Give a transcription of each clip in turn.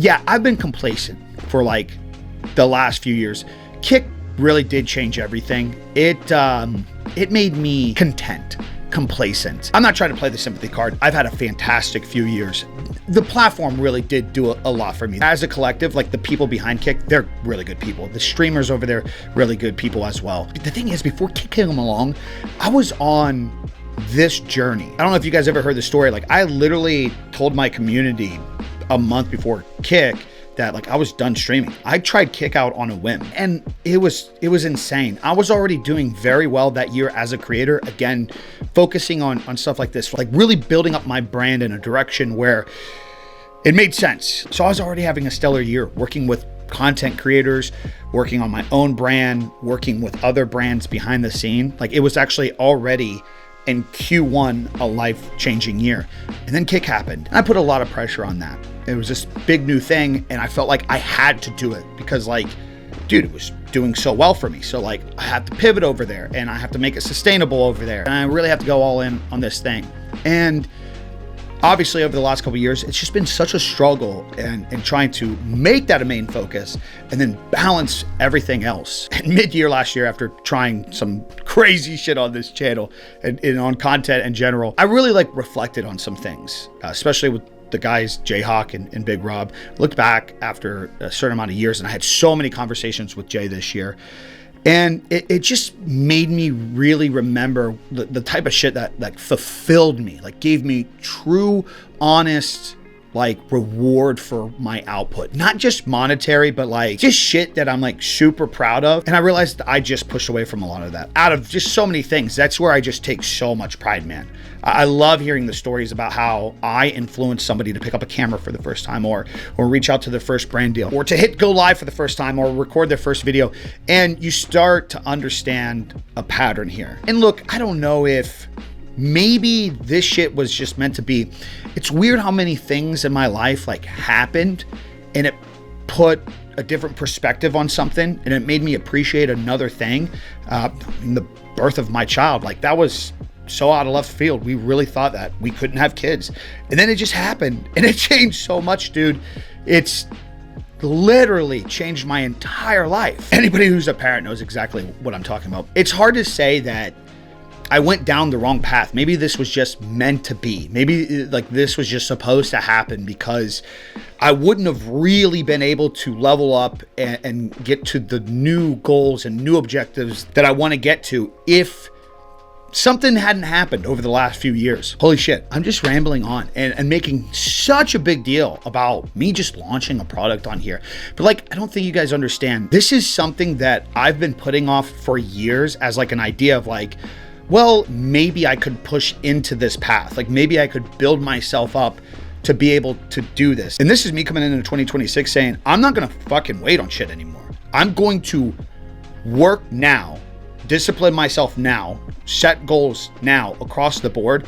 Yeah, I've been complacent for like the last few years. Kick really did change everything. It made me content, complacent. I'm not trying to play the sympathy card. I've had a fantastic few years. The platform really did do a lot for me. As a collective, like the people behind Kick, they're really good people. The streamers over there, really good people as well. But the thing is, before Kick came along, I was on this journey. I don't know if you guys ever heard the story. Like I literally told my community a month before Kick that like I was done streaming. I tried Kick out on a whim and it was insane. I was already doing very well that year as a creator. Again, focusing on stuff like this, like really building up my brand in a direction where it made sense. So I was already having a stellar year working with content creators, working on my own brand, working with other brands behind the scene. Like it was actually already in Q1 a life-changing year. And then Kick happened. And I put a lot of pressure on that. It was this big new thing and I felt like I had to do it because like, dude, it was doing so well for me. So like I have to pivot over there and I have to make it sustainable over there. And I really have to go all in on this thing. And obviously over the last couple of years, it's just been such a struggle and trying to make that a main focus and then balance everything else. And mid-year last year, after trying some crazy shit on this channel and on content in general, I really like reflected on some things, especially with the guys, Jayhawk and Big Rob. Looked back after a certain amount of years and I had so many conversations with Jay this year. And it just made me really remember the type of shit that fulfilled me, like gave me true, honest, like reward for my output. Not just monetary, but like just shit that I'm like super proud of. And I realized I just pushed away from a lot of that out of just so many things. That's where I just take so much pride, man. I love hearing the stories about how I influenced somebody to pick up a camera for the first time or reach out to their first brand deal or to hit go live for the first time or record their first video. And you start to understand a pattern here. And look, I don't know if maybe this shit was just meant to be. It's weird how many things in my life like happened and it put a different perspective on something and it made me appreciate another thing. In the birth of my child, like that was so out of left field. We really thought that we couldn't have kids. And then it just happened and it changed so much, dude. It's literally changed my entire life. Anybody who's a parent knows exactly what I'm talking about. It's hard to say that I went down the wrong path. Maybe this was just meant to be. Maybe like this was just supposed to happen because I wouldn't have really been able to level up and get to the new goals and new objectives that I want to get to if something hadn't happened over the last few years. Holy shit, I'm just rambling on and making such a big deal about me just launching a product on here. But like, I don't think you guys understand. This is something that I've been putting off for years as like an idea of like, well, maybe I could push into this path. Like maybe I could build myself up to be able to do this. And this is me coming into 2026 saying, I'm not gonna fucking wait on shit anymore. I'm going to work now, discipline myself now, set goals now across the board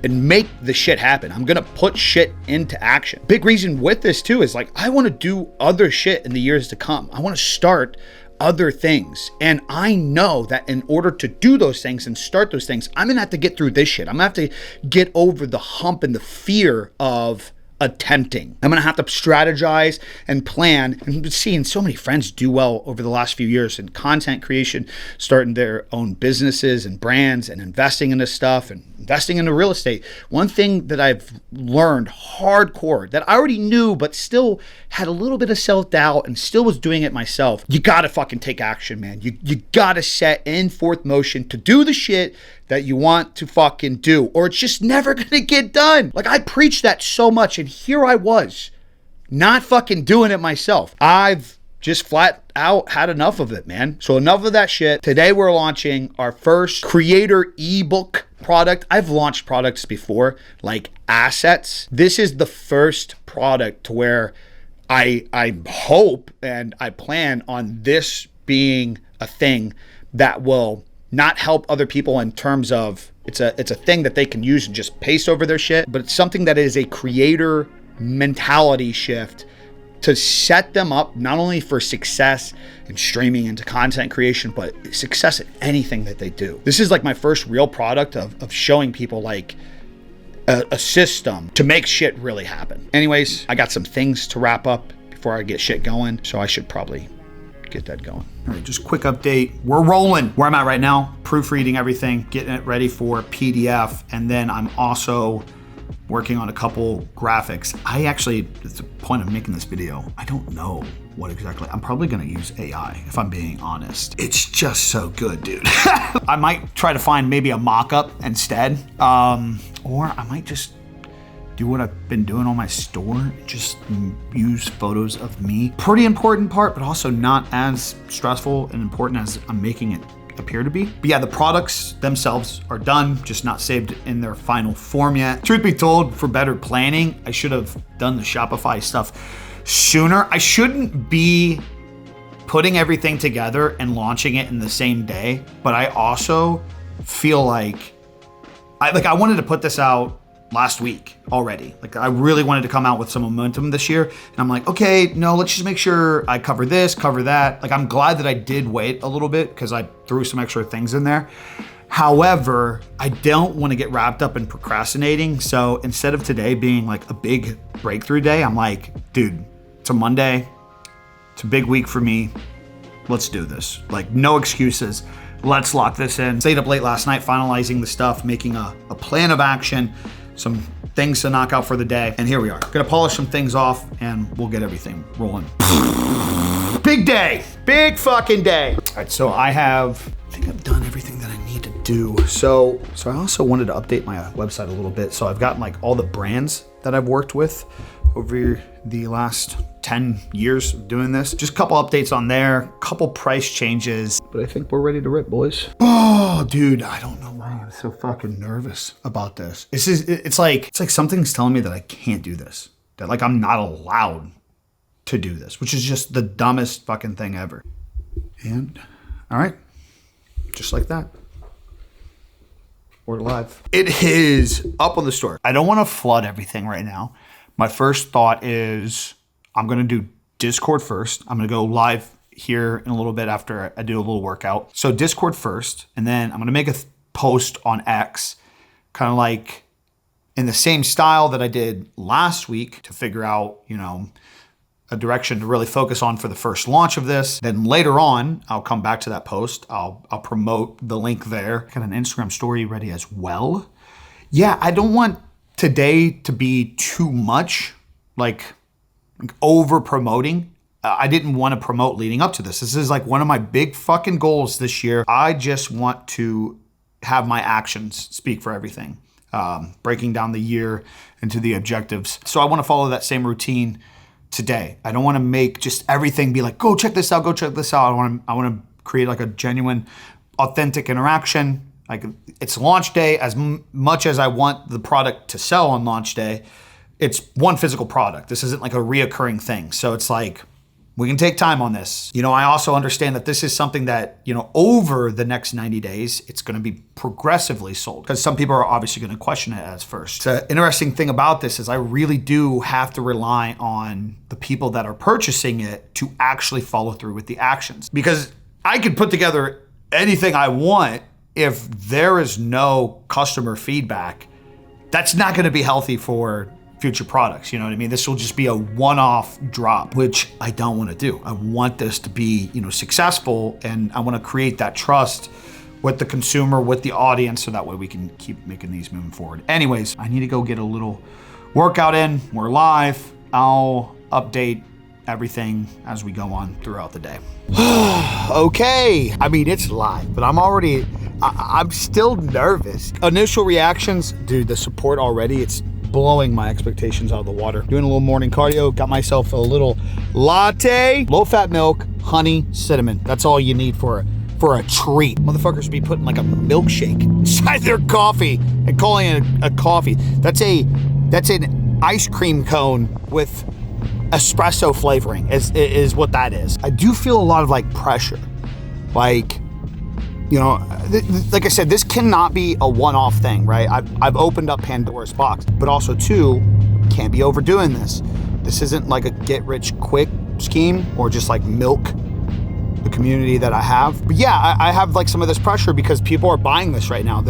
and make the shit happen. I'm gonna put shit into action. Big reason with this too is like, I wanna do other shit in the years to come. I wanna start other things. And I know that in order to do those things and start those things, I'm gonna have to get through this shit. I'm gonna have to get over the hump and the fear of attempting. I'm gonna have to strategize and plan, and seeing so many friends do well over the last few years in content creation, starting their own businesses and brands and investing in this stuff and investing into real estate. One thing that I've learned hardcore that I already knew, but still had a little bit of self-doubt and still was doing it myself. You gotta fucking take action, man. You gotta set in forth motion to do the shit that you want to fucking do, or it's just never gonna get done. Like I preached that so much and here I was not fucking doing it myself. I've just flat out had enough of it, man. So enough of that shit. Today we're launching our first creator ebook product. I've launched products before, like assets. This is the first product to where I hope and I plan on this being a thing that will not help other people in terms of it's a thing that they can use and just paste over their shit, but it's something that is a creator mentality shift to set them up not only for success in streaming into content creation, but success at anything that they do. This is like my first real product of showing people like a system to make shit really happen. Anyways, I got some things to wrap up before I get shit going, so I should probably get that going. All right, just quick update. We're rolling. Where I'm at right now, proofreading everything, getting it ready for PDF, and then I'm also working on a couple graphics. It's the point of making this video. I don't know what exactly. I'm probably gonna use AI, if I'm being honest. It's just so good, dude. I might try to find maybe a mock-up instead, or I might just do what I've been doing on my store, just use photos of me. Pretty important part, but also not as stressful and important as I'm making it appear to be. But yeah, the products themselves are done, just not saved in their final form yet. Truth be told, for better planning, I should have done the Shopify stuff sooner. I shouldn't be putting everything together and launching it in the same day, but I also feel like I wanted to put this out last week already. Like, I really wanted to come out with some momentum this year. And I'm like, okay, no, let's just make sure I cover this, cover that. Like, I'm glad that I did wait a little bit because I threw some extra things in there. However, I don't want to get wrapped up in procrastinating. So instead of today being like a big breakthrough day, I'm like, dude, it's a Monday. It's a big week for me. Let's do this. Like, no excuses. Let's lock this in. Stayed up late last night finalizing the stuff, making a plan of action, some things to knock out for the day, and here we are. Gonna polish some things off and we'll get everything rolling. Big day, big fucking day. All right, so I think I've done everything that I need to do. So I also wanted to update my website a little bit. So I've got like all the brands that I've worked with over the last 10 years of doing this. Just a couple updates on there, couple price changes, but I think we're ready to rip, boys. Oh, dude, I don't know why I'm so fucking nervous about this. It's like something's telling me that I can't do this, that like I'm not allowed to do this, which is just the dumbest fucking thing ever. And all right, just like that, we're live. It is up on the store. I don't want to flood everything right now. My first thought is I'm going to do Discord first. I'm going to go live here in a little bit after I do a little workout. So Discord first, and then I'm going to make a post on X, kind of like in the same style that I did last week to figure out, a direction to really focus on for the first launch of this. Then later on, I'll come back to that post. I'll promote the link there. Got an Instagram story ready as well. Yeah, I don't want today to be too much like over promoting. I didn't want to promote leading up to this. This is like one of my big fucking goals this year. I just want to have my actions speak for everything. Breaking down the year into the objectives. So I want to follow that same routine today. I don't want to make just everything be like, go check this out, go check this out. I want to create like a genuine, authentic interaction. Like, it's launch day. As much as I want the product to sell on launch day, it's one physical product. This isn't like a reoccurring thing. So it's like, we can take time on this. I also understand that this is something that, over the next 90 days, it's going to be progressively sold, because some people are obviously going to question it as first. The interesting thing about this is I really do have to rely on the people that are purchasing it to actually follow through with the actions, because I could put together anything I want. If there is no customer feedback, that's not going to be healthy for future products. You know what I mean? This will just be a one-off drop, which I don't want to do. I want this to be, successful, and I want to create that trust with the consumer, with the audience, so that way we can keep making these moving forward. Anyways, I need to go get a little workout in. We're live. I'll update everything as we go on throughout the day. Okay. I mean, it's live, but I'm still nervous. Initial reactions, dude, the support already, it's blowing my expectations out of the water. Doing a little morning cardio, got myself a little latte, low-fat milk, honey, cinnamon. That's all you need for a treat. Motherfuckers be putting like a milkshake inside their coffee and calling it a coffee. That's an ice cream cone with espresso flavoring is what that is. I do feel a lot of like pressure. Like, like I said, this cannot be a one-off thing, right? I've opened up Pandora's box, but also too, can't be overdoing this. This isn't like a get-rich-quick scheme or just like milk the community that I have. But yeah, I have like some of this pressure because people are buying this right now.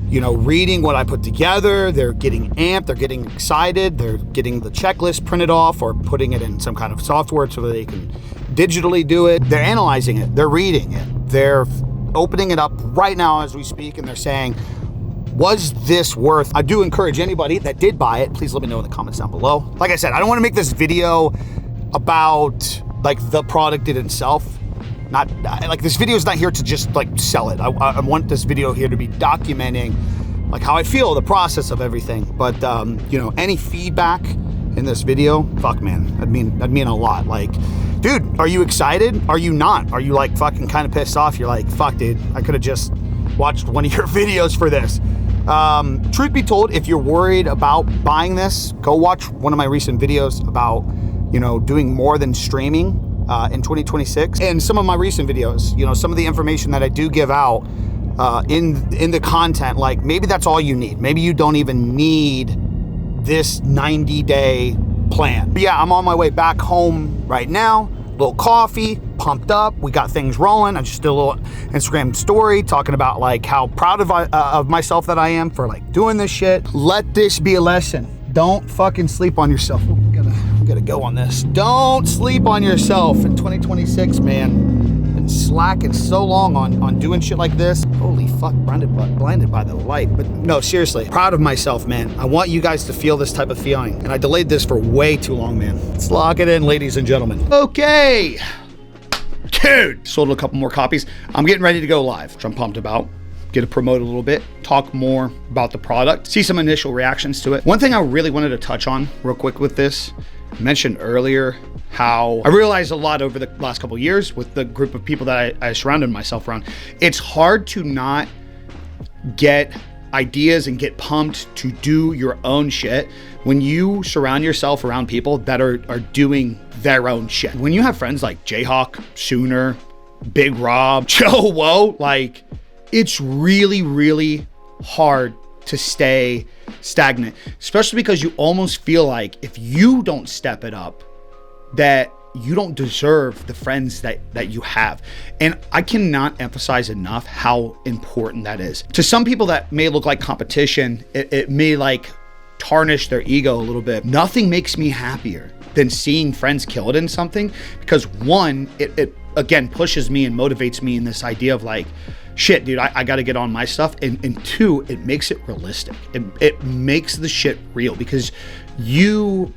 reading what I put together. They're getting amped. They're getting excited. They're getting the checklist printed off or putting it in some kind of software so that they can digitally do it. They're analyzing it. They're reading it. They're opening it up right now as we speak, and they're saying, was this worth? I do encourage anybody that did buy it, please let me know in the comments down below. Like I said, I don't want to make this video about like the product in itself. Not like this video is not here to just like sell it. I want this video here to be documenting like how I feel, the process of everything. But any feedback in this video, fuck man, that'd mean a lot. Like, dude, are you excited? Are you not? Are you like fucking kind of pissed off? You're like, fuck dude, I could have just watched one of your videos for this. Truth be told, if you're worried about buying this, go watch one of my recent videos about, doing more than streaming in 2026. And some of my recent videos, some of the information that I do give out in the content, like maybe that's all you need. Maybe you don't even need this 90-day plan. But yeah, I'm on my way back home right now. Little coffee, pumped up. We got things rolling. I just did a little Instagram story talking about like how proud of myself that I am for like doing this shit. Let this be a lesson. Don't fucking sleep on yourself. We gotta go on this. Don't sleep on yourself in 2026, man. Been slacking so long on doing shit like this. Holy fuck, blinded by the light. But no, seriously, proud of myself, man. I want you guys to feel this type of feeling. And I delayed this for way too long, man. Let's lock it in, ladies and gentlemen. Okay. Dude, sold a couple more copies. I'm getting ready to go live, which I'm pumped about. Get to promote a little bit, talk more about the product, see some initial reactions to it. One thing I really wanted to touch on real quick with this, I mentioned earlier how I realized a lot over the last couple of years with the group of people that I surrounded myself around. It's hard to not get ideas and get pumped to do your own shit when you surround yourself around people that are doing their own shit. When you have friends like Jayhawk, Sooner, Big Rob, Joe Woe, like it's really, really hard to stay stagnant, especially because you almost feel like if you don't step it up, that you don't deserve the friends that you have. And I cannot emphasize enough how important that is. To some people that may look like competition, it may like tarnish their ego a little bit. Nothing makes me happier than seeing friends kill it in something, because one, it again pushes me and motivates me in this idea of like, shit, dude, I got to get on my stuff. And two, it makes it realistic. It makes the shit real because you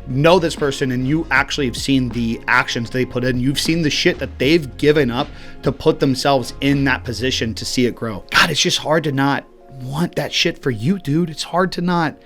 know this person and you actually have seen the actions they put in. You've seen the shit that they've given up to put themselves in that position to see it grow. God, it's just hard to not want that shit for you, dude. It's hard to not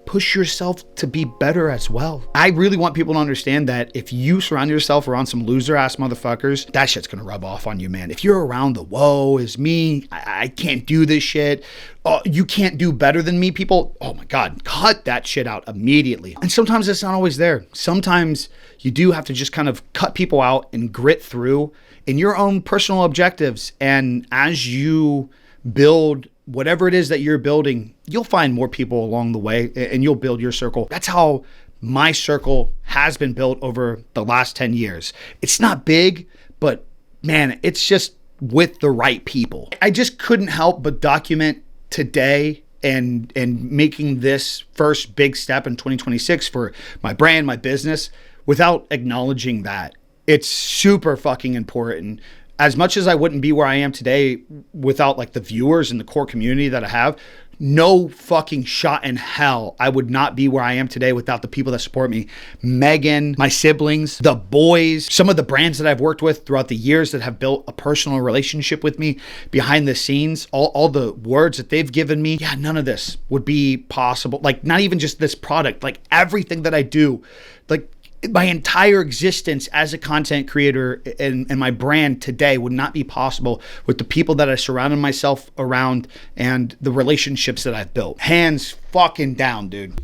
push yourself to be better as well. I really want people to understand that if you surround yourself around some loser ass motherfuckers, that shit's gonna rub off on you, man. If you're around the woe is me, I can't do this shit, oh, you can't do better than me, people, oh my God, cut that shit out immediately. And sometimes it's not always there. Sometimes you do have to just kind of cut people out and grit through in your own personal objectives. And as you build whatever it is that you're building, you'll find more people along the way and you'll build your circle. That's how my circle has been built over the last 10 years. It's not big, but man, it's just with the right people. I just couldn't help but document today and making this first big step in 2026 for my brand, my business, without acknowledging that. It's super fucking important. As much as I wouldn't be where I am today without like the viewers and the core community that I have, no fucking shot in hell I would not be where I am today without the people that support me. Megan, my siblings, the boys, some of the brands that I've worked with throughout the years that have built a personal relationship with me behind the scenes, all the words that they've given me. Yeah, none of this would be possible. Like not even just this product, like everything that I do, like my entire existence as a content creator and my brand today would not be possible with the people that I surrounded myself around and the relationships that I've built. Hands fucking down, dude.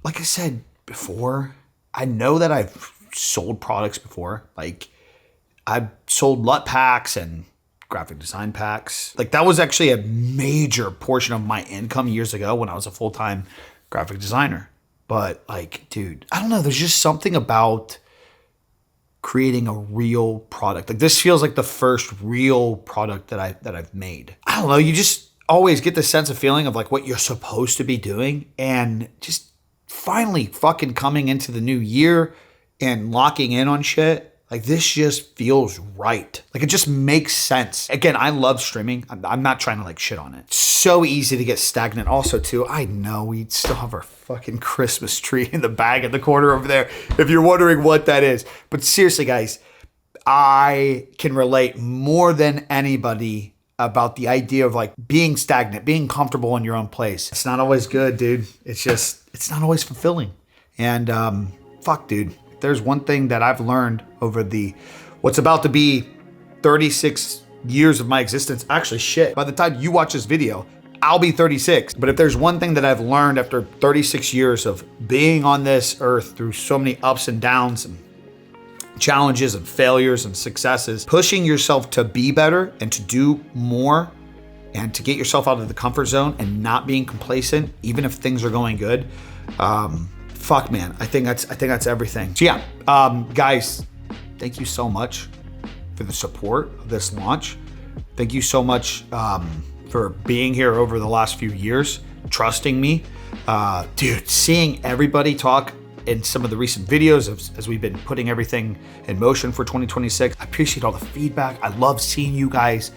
Like I said before, I know that I've sold products before. Like I've sold LUT packs and graphic design packs. Like that was actually a major portion of my income years ago when I was a full-time graphic designer. But like, dude, I don't know. There's just something about creating a real product. Like this feels like the first real product that I've made. I don't know, you just always get this sense of feeling of like what you're supposed to be doing, and just finally fucking coming into the new year and locking in on shit. Like this just feels right. Like it just makes sense. Again, I love streaming. I'm not trying to like shit on it. It's so easy to get stagnant. Also too, I know we still have our fucking Christmas tree in the bag in the corner over there, if you're wondering what that is. But seriously guys, I can relate more than anybody about the idea of like being stagnant, being comfortable in your own place. It's not always good, dude. It's not always fulfilling. And fuck, dude. There's one thing that I've learned over what's about to be 36 years of my existence. Actually, shit, by the time you watch this video, I'll be 36. But if there's one thing that I've learned after 36 years of being on this earth through so many ups and downs and challenges and failures and successes, pushing yourself to be better and to do more and to get yourself out of the comfort zone and not being complacent, even if things are going good, fuck, man, I think that's everything. So yeah, guys, thank you so much for the support of this launch. Thank you so much for being here over the last few years, trusting me. Dude, seeing everybody talk in some of the recent videos as we've been putting everything in motion for 2026. I appreciate all the feedback. I love seeing you guys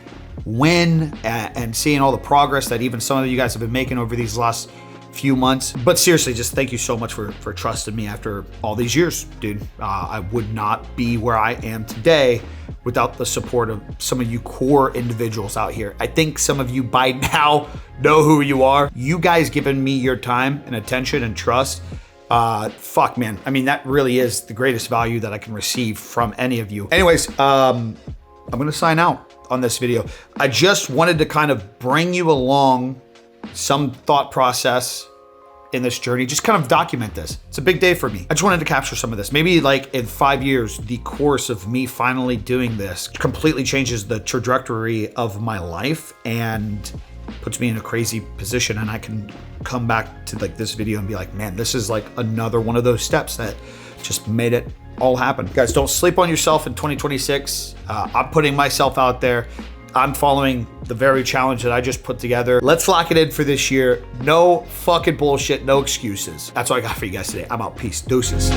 win and seeing all the progress that even some of you guys have been making over these last few months. But seriously, just thank you so much for trusting me after all these years, dude. I would not be where I am today without the support of some of you core individuals out here. I think some of you by now know who you are. You guys giving me your time and attention and trust. Fuck, man. I mean, that really is the greatest value that I can receive from any of you. Anyways, I'm gonna sign out on this video. I just wanted to kind of bring you along some thought process in this journey, just kind of document this. It's a big day for me. I just wanted to capture some of this. Maybe like in 5 years, the course of me finally doing this completely changes the trajectory of my life and puts me in a crazy position, and I can come back to like this video and be like, man, this is like another one of those steps that just made it all happen. Guys, don't sleep on yourself in 2026. I'm putting myself out there. I'm following the very challenge that I just put together. Let's lock it in for this year. No fucking bullshit, no excuses. That's all I got for you guys today. I'm out. Peace. Deuces.